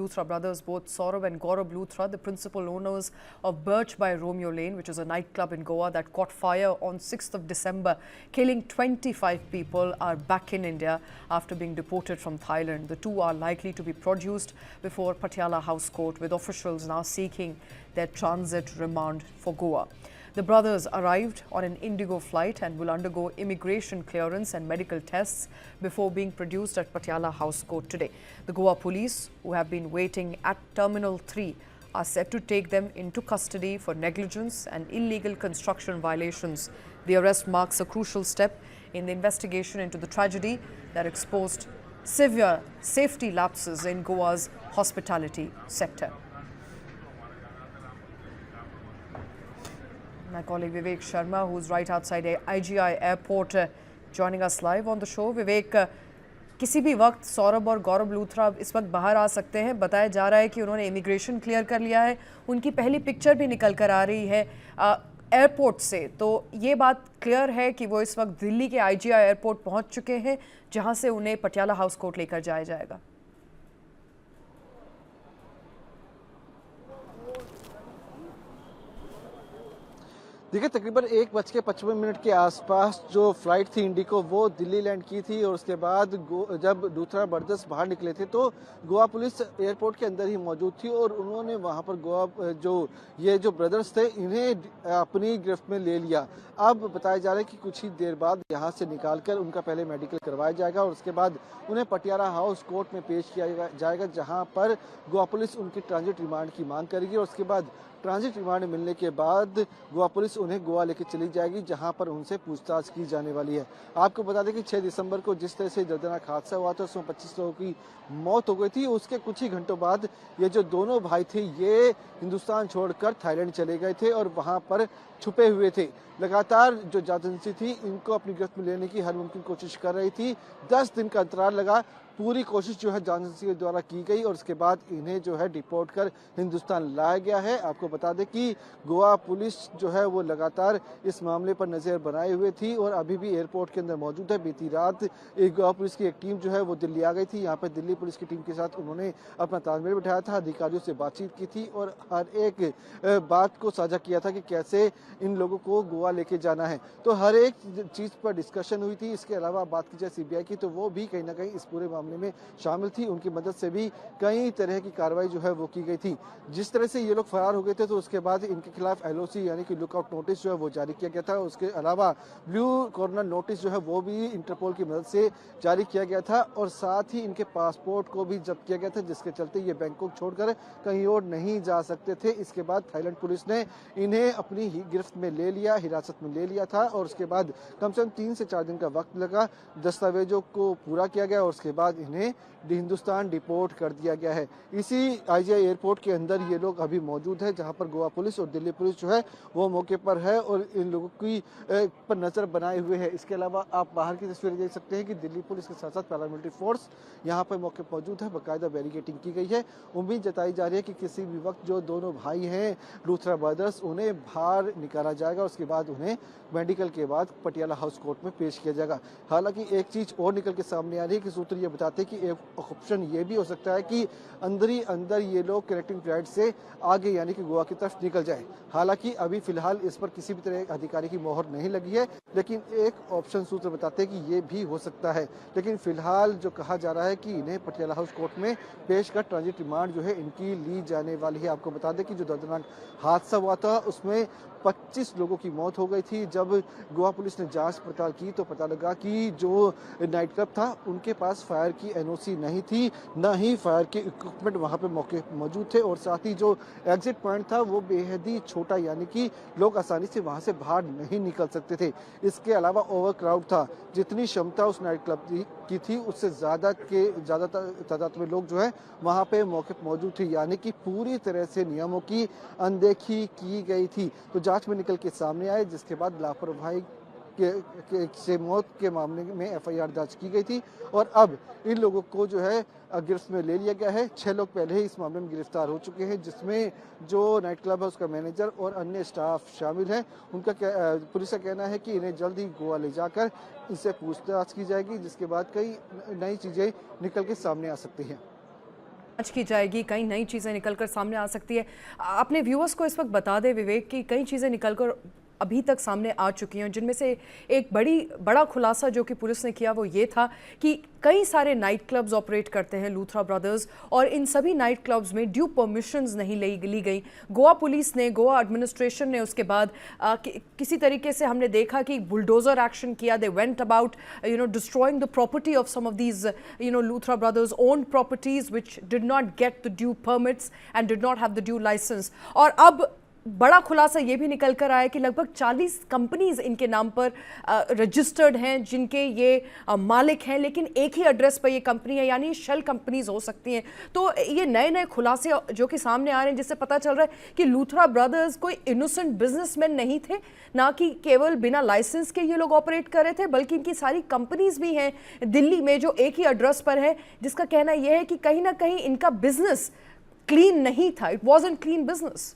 Luthra brothers, both Saurabh and Gaurav Luthra, the principal owners of Birch by Romeo Lane, which is a nightclub in Goa that caught fire on 6th of December, killing 25 people, are back in India after being deported from Thailand. The two are likely to be produced before Patiala House Court, with officials now seeking their transit remand for Goa. The brothers arrived on an Indigo flight and will undergo immigration clearance and medical tests before being produced at Patiala House Court today. The Goa police, who have been waiting at Terminal 3, are set to take them into custody for negligence and illegal construction violations. The arrest marks a crucial step in the investigation into the tragedy that exposed severe safety lapses in Goa's hospitality sector. My colleague Vivek Sharma, who's right outside IGI airport, joining us live on the show. Vivek, किसी भी वक्त सौरभ और गौरव लूथरा इस वक्त बाहर आ सकते हैं। बताया जा रहा है कि उन्होंने इमिग्रेशन क्लियर कर लिया है, उनकी पहली पिक्चर भी निकल कर आ रही है एयरपोर्ट से। तो ये बात क्लियर है कि वो इस वक्त दिल्ली के IGI एयरपोर्ट पहुंच चुके हैं, जहां से उन्हें पटियाला हाउस कोर्ट लेकर जाया जाएगा। देखिए, तकरीबन 1:55 के आसपास जो फ्लाइट थी इंडिको, वो दिल्ली लैंड की थी और उसके बाद जब लूथरा ब्रदर्स बाहर निकले थे तो गोवा पुलिस एयरपोर्ट के अंदर ही मौजूद थी और उन्होंने वहां पर गोवा जो ब्रदर्स थे, इन्हें अपनी गिरफ्त में ले लिया। अब बताया जा रहा है कि कुछ ही देर बाद यहां से निकालकर उनका पहले मेडिकल करवाया जाएगा और उसके बाद उन्हें पटियाला हाउस कोर्ट में पेश किया जाएगा, जहां पर गोवा पुलिस उनकी ट्रांजिट रिमांड की मांग करेगी और उसके बाद ट्रांजिट रिमांड मिलने के बाद गोवा पुलिस उन्हें गोवा लेकर चली जाएगी, जहां पर उनसे पूछताछ की जाने वाली है। आपको बता दें कि 6 दिसंबर को जिस तरह से दर्दनाक हादसा हुआ था, उसमें 25 लोगों की मौत हो गई थी। उसके कुछ ही घंटों बाद ये जो दोनों भाई थे, ये हिंदुस्तान छोड़कर थाईलैंड चले गए थे और वहां पर छुपे हुए थे। लगातार जो जांच एजेंसी थी, इनको अपनी गिरफ्त में लेने की हर मुमकिन कोशिश कर रही थी। 10 दिन का अंतराल लगा, पूरी कोशिश जो है जांच एजेंसी के द्वारा की गई और उसके बाद इन्हें जो है डिपोर्ट कर हिंदुस्तान लाया गया है। आपको बता दें कि गोवा पुलिस जो है वो लगातार इस मामले पर नजर बनाए हुए थी और अभी भी एयरपोर्ट के अंदर मौजूद है। बीती रात एक गोवा पुलिस की एक टीम जो है वो दिल्ली आ गई थी। यहाँ पर दिल्ली पुलिस की टीम के साथ उन्होंने अपना तालमेल बिठाया था, अधिकारियों से बातचीत की थी और हर एक बात को साझा किया था कि कैसे इन लोगों को गोवा लेके जाना है। तो हर एक चीज पर डिस्कशन हुई थी। इसके अलावा बात की जाए CBI की, तो वो भी कहीं ना कहीं इस पूरे मामले में शामिल थी। उनकी मदद से भी कई तरह की कार्रवाई जो है वो की गई थी। जिस तरह से ये लोग फरार हो गए थे, तो उसके बाद इनके खिलाफ LOC यानी कि लुकआउट नोटिस जो है वो जारी किया गया था। उसके अलावा ब्लू कॉर्नर नोटिस जो है वो भी इंटरपोल की मदद से जारी किया गया था और साथ ही इनके पासपोर्ट को भी जब्त किया गया था, जिसके चलते ये बैंकॉक छोड़कर कहीं और नहीं जा सकते थे। इसके बाद थाईलैंड पुलिस ने इन्हें अपनी गिरफ्त में ले लिया, हिरासत में ले लिया था और उसके बाद कम से कम 3 से 4 दिन का वक्त लगा, दस्तावेजों को पूरा किया गया और उसके बाद इन्हें हिंदुस्तान डिपोर्ट कर दिया गया है। इसी IGI एयरपोर्ट के अंदर ये लोग अभी मौजूद है, जहां पर गोवा पुलिस और दिल्ली पुलिस जो है वो मौके पर है और इन लोगों की पर नजर बनाए हुए है। इसके अलावा आप बाहर की तस्वीरें देख सकते हैं कि दिल्ली पुलिस के साथ साथ पैरामिलिट्री फोर्स यहाँ पर मौके पर मौजूद है, बाकायदा बैरिकेडिंग की गई है। उम्मीद जताई जा रही है कि किसी भी वक्त जो दोनों भाई हैं लूथरा ब्रदर्स, उन्हें बाहर निकाला जाएगा, उसके बाद उन्हें मेडिकल के बाद पटियाला हाउस कोर्ट में पेश किया जाएगा। हालांकि एक चीज और निकल के सामने आ रही है कि सूत्र ये बताते हैं कि एक ऑप्शन ये भी हो सकता है कि अंदर ही अंदर ये लोग कनेक्टिंग फ्लाइट से आगे यानी कि गोवा की तरफ निकल जाए। हालांकि अभी फिलहाल इस पर किसी भी तरह अधिकारी की मोहर नहीं लगी है, लेकिन एक ऑप्शन सूत्र बताते हैं कि ये भी हो सकता है। लेकिन फिलहाल जो कहा जा रहा है कि इन्हें पटियाला हाउस कोर्ट में पेश कर ट्रांजिट रिमांड जो है इनकी ली जाने वाली है। आपको बता दें कि जो दर्दनाक हादसा हुआ था उसमें 25 लोगों की मौत हो गई थी। जब गोवा पुलिस ने जांच पड़ताल की तो पता लगा कि जो नाइट क्लब था उनके पास फायर की NOC नहीं थी, न ही फायर के इक्विपमेंट वहां पे मौके मौजूद थे और साथ ही जो एग्जिट पॉइंट था वो बेहद ही छोटा, यानी कि लोग आसानी से वहां से बाहर नहीं निकल सकते थे। इसके अलावा ओवर क्राउड था, जितनी क्षमता उस नाइट क्लब की थी उससे ज्यादा तादाद में लोग जो है वहां पे मौके पर मौजूद थे, यानी कि पूरी तरह से नियमों की अनदेखी की गई थी। तो जांच में निकल के सामने आए, जिसके बाद लापरवाही से मौत के मामले में FIR दर्ज की गई थी और अब इन लोगों को जो है गिरफ्त में ले लिया गया है। 6 लोग पहले ही इस मामले में गिरफ्तार हो चुके हैं, जिसमें जो नाइट क्लब है उसका मैनेजर और अन्य स्टाफ शामिल हैं। उनका पुलिस का कहना है कि इन्हें जल्द ही गोवा ले जाकर इनसे पूछताछ की जाएगी, जिसके बाद कई नई चीजें निकल के सामने आ सकती हैं। जांच की जाएगी, कई नई चीज़ें निकलकर सामने आ सकती है। अपने व्यूअर्स को इस वक्त बता दें विवेक कि कई चीज़ें निकलकर अभी तक सामने आ चुकी हैं, जिनमें से एक बड़ा खुलासा जो कि पुलिस ने किया वो ये था कि कई सारे नाइट क्लब्स ऑपरेट करते हैं लूथरा ब्रदर्स, और इन सभी नाइट क्लब्स में ड्यू परमिशंस नहीं ली गई। गोवा पुलिस ने, गोवा एडमिनिस्ट्रेशन ने उसके बाद किसी तरीके से हमने देखा कि बुलडोजर एक्शन किया। They went about destroying the property of some of these Luthra brothers own properties which did not get the due permits and did not have the due licence. और अब बड़ा खुलासा ये भी निकल कर आया कि लगभग 40 कंपनीज इनके नाम पर रजिस्टर्ड हैं, जिनके ये मालिक हैं, लेकिन एक ही एड्रेस पर ये कंपनी है, यानी शेल कंपनीज हो सकती हैं। तो ये नए खुलासे जो कि सामने आ रहे हैं, जिससे पता चल रहा है कि लूथरा ब्रदर्स कोई इनोसेंट बिजनेसमैन नहीं थे, ना कि केवल बिना लाइसेंस के ये लोग ऑपरेट कर रहे थे, बल्कि इनकी सारी कंपनीज भी हैं दिल्ली में जो एक ही एड्रेस पर है, जिसका कहना यह है कि कहीं ना कहीं इनका बिजनेस क्लीन नहीं था। It wasn't clean business.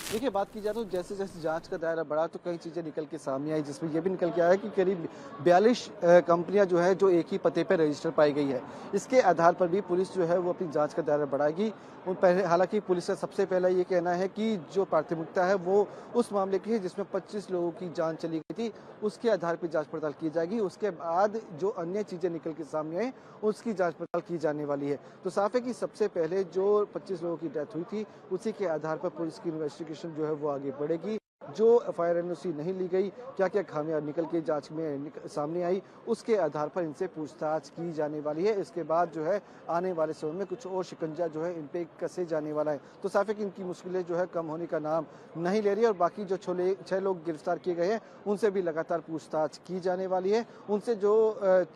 देखिए, बात की जाए तो जैसे जैसे जांच का दायरा बढ़ा तो कई चीज़ें निकल के सामने आई, जिसमें यह भी निकल के आया कि करीब 42 कंपनियां जो है जो एक ही पते पर रजिस्टर पाई गई है। इसके आधार पर भी पुलिस जो है वो अपनी जांच का दायरा बढ़ाएगी। हालांकि पुलिस का सबसे पहला ये कहना है कि जो प्राथमिकता है वो उस मामले की है जिसमें 25 लोगों की जान चली गई थी, उसके आधार पर जाँच पड़ताल की जाएगी। उसके बाद जो अन्य चीज़ें निकल के सामने आए उसकी जाँच पड़ताल की जाने वाली है। तो साफ है कि सबसे पहले जो 25 लोगों की डेथ हुई थी उसी के आधार पर पुलिस की इन्वेस्टिगेशन जो है वो आगे बढ़ेगी। जो एफआईआर एनओसी नहीं ली गई, क्या क्या खामियां निकल के जांच में सामने आई, उसके आधार पर इनसे पूछताछ की जाने वाली है। इसके बाद जो है आने वाले समय में कुछ और शिकंजा जो है इन पे कसे जाने वाला है। तो साफ है कि इनकी मुश्किलें जो है कम होने का नाम नहीं ले रही है। और बाकी जो 6 लोग गिरफ्तार किए गए हैं उनसे भी लगातार पूछताछ की जाने वाली है। उनसे जो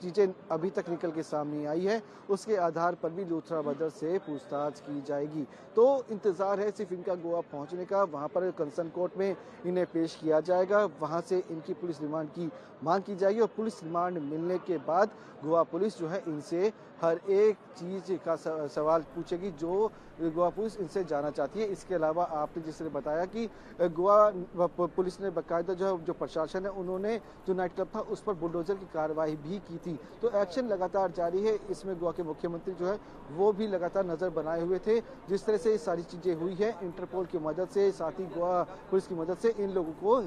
चीजें अभी तक निकल के सामने आई है उसके आधार पर भी लूथरा ब्रदर्स से पूछताछ की जाएगी। तो इंतजार है सिर्फ इनका गोवा पहुंचने का, वहां पर कंसर्न कोर्ट में इन्हें पेश किया जाएगा, वहां से इनकी पुलिस रिमांड की मांग की जाएगी। और पुलिस रिमांड मिलने के बाद गोवा पुलिस जो है इनसे हर एक चीज का सवाल पूछेगी जो गोवा पुलिस इनसे जानना चाहती है। इसके अलावा आपने जिसने बताया कि गोवा पुलिस ने बाकायदा जो प्रशासन है उन्होंने जो नाइट क्लब था उस पर बुलडोजर की कार्रवाई भी की थी। तो एक्शन लगातार जारी है। इसमें गोवा के मुख्यमंत्री जो है वो भी लगातार नजर बनाए हुए थे। जिस तरह से ये सारी चीजें हुई है इंटरपोल की मदद से, साथ ही गोवा पुलिस की मदद से इन लोगों को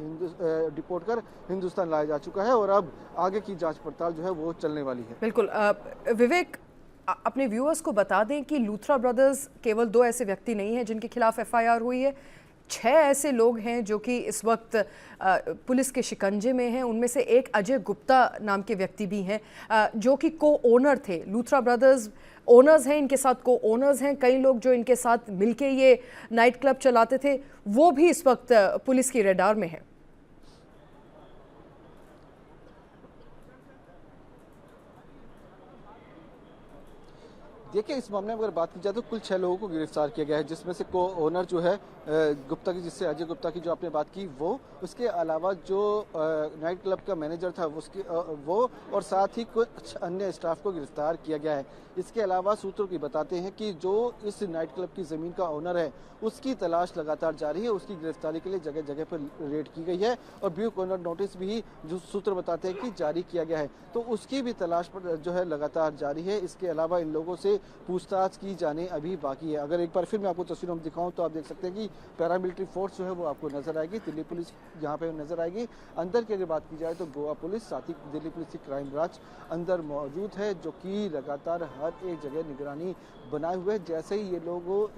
डिपोर्ट कर हिंदुस्तान लाया जा चुका है और अब आगे की जांच पड़ताल जो है वो चलने वाली है। बिल्कुल विवेक, अपने व्यूअर्स को बता दें कि लूथरा ब्रदर्स केवल 2 ऐसे व्यक्ति नहीं हैं जिनके खिलाफ एफआईआर हुई है। 6 ऐसे लोग हैं जो कि इस वक्त पुलिस के शिकंजे में हैं। उनमें से एक अजय गुप्ता नाम के व्यक्ति भी हैं जो कि को ओनर थे। लूथरा ब्रदर्स ओनर्स हैं, इनके साथ को ओनर्स हैं। कई लोग जो इनके साथ मिलके ये नाइट क्लब चलाते थे वो भी इस वक्त पुलिस की रडार में हैं। देखिए, इस मामले में अगर बात की जाए तो कुल 6 लोगों को गिरफ्तार किया गया है, जिसमें से को ओनर जो है गुप्ता की, जिससे अजय गुप्ता की जो आपने बात की वो, उसके अलावा जो नाइट क्लब का मैनेजर था वो और साथ ही कुछ अन्य स्टाफ को गिरफ्तार किया गया है। इसके अलावा सूत्रों की बताते हैं कि जो इस नाइट क्लब की जमीन का ओनर है उसकी तलाश लगातार जारी है। उसकी गिरफ्तारी के लिए जगह जगह पर रेड की गई है और ब्यू कॉर्नर नोटिस भी जो सूत्र बताते हैं कि जारी किया गया है। तो उसकी भी तलाश पर जो है लगातार जारी है। इसके अलावा इन लोगों से पूछताछ की जाने अभी बाकी है। अगर एक बार फिर मैं आपको तस्वीर में दिखाऊं तो आप देख सकते हैं कि पैरामिलिट्री फोर्स जो है वो आपको नजर आएगी, दिल्ली पुलिस यहाँ पे नजर आएगी। अंदर की अगर बात की जाए तो गोवा पुलिस, साथ ही दिल्ली पुलिस की क्राइम ब्रांच अंदर मौजूद है, जो कि लगातार हर एक जगह निगरानी बनाए हुए। जैसे ही ये लोग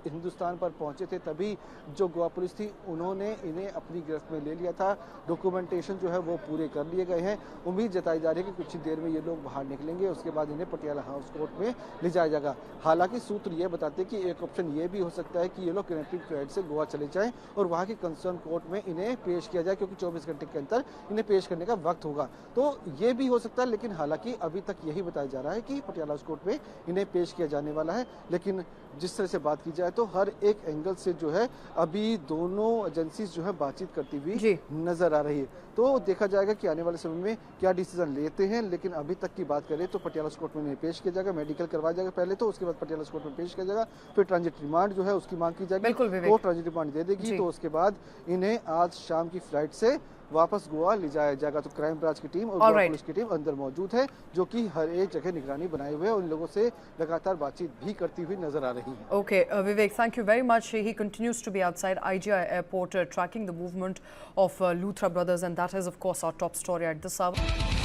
हिंदुस्तान पर पहुंचे थे तभी जो गोवा पुलिस थी उन्होंने इन्हें अपनी गिरफ्त में ले लिया था। डॉक्यूमेंटेशन जो है वो पूरे कर लिए गए हैं। उम्मीद जताई जा रही है कि कुछ ही देर में ये लोग बाहर निकलेंगे, उसके बाद इन्हें पटियाला हाउस कोर्ट में ले जाया जाएगा। हालांकि सूत्र ये बताते हैं कि एक ऑप्शन ये भी हो सकता है कि ये लोग कनेक्टिंग फ्लाइट से गोवा चले जाएं और वहां की कंसर्न कोर्ट में इन्हें पेश किया जाए, क्योंकि 24 घंटे के अंदर इन्हें पेश करने का वक्त होगा। तो ये भी हो सकता है, लेकिन हालांकि अभी तक यही बताया जा रहा है कि पटियाला हाउस कोर्ट में इन्हें पेश किया जाने वाला है। लेकिन जिस तरह से बात की जाए तो हर एक एंगल से जो है अभी दोनों एजेंसीज जो है बातचीत करती हुई नजर आ रही है। तो देखा जाएगा कि आने वाले समय में क्या डिसीजन लेते हैं। लेकिन अभी तक की बात करें तो पटियाला कोर्ट में इन्हें पेश किया जाएगा, मेडिकल करवाया जाएगा पहले तो, उसके बाद पटियाला कोर्ट में पेश किया जाएगा, फिर ट्रांजिट रिमांड जो है उसकी मांग की जाएगी, कोर्ट ट्रांजिट रिमांड दे देगी, तो उसके बाद इन्हें आज शाम की फ्लाइट से वापस गोवा ले जाया जाएगा। तो क्राइम ब्रांच की टीम और गोवा पुलिस की टीम अंदर मौजूद है, जो कि हर एक जगह निगरानी बनाए हुए है और इन लोगों से लगातार बातचीत भी करती हुई नजर आ रही है। Okay, Vivek, thank you very much. He continues to be outside IGI airport tracking the movement of Luthra brothers, and that is, of course, our top story at this hour.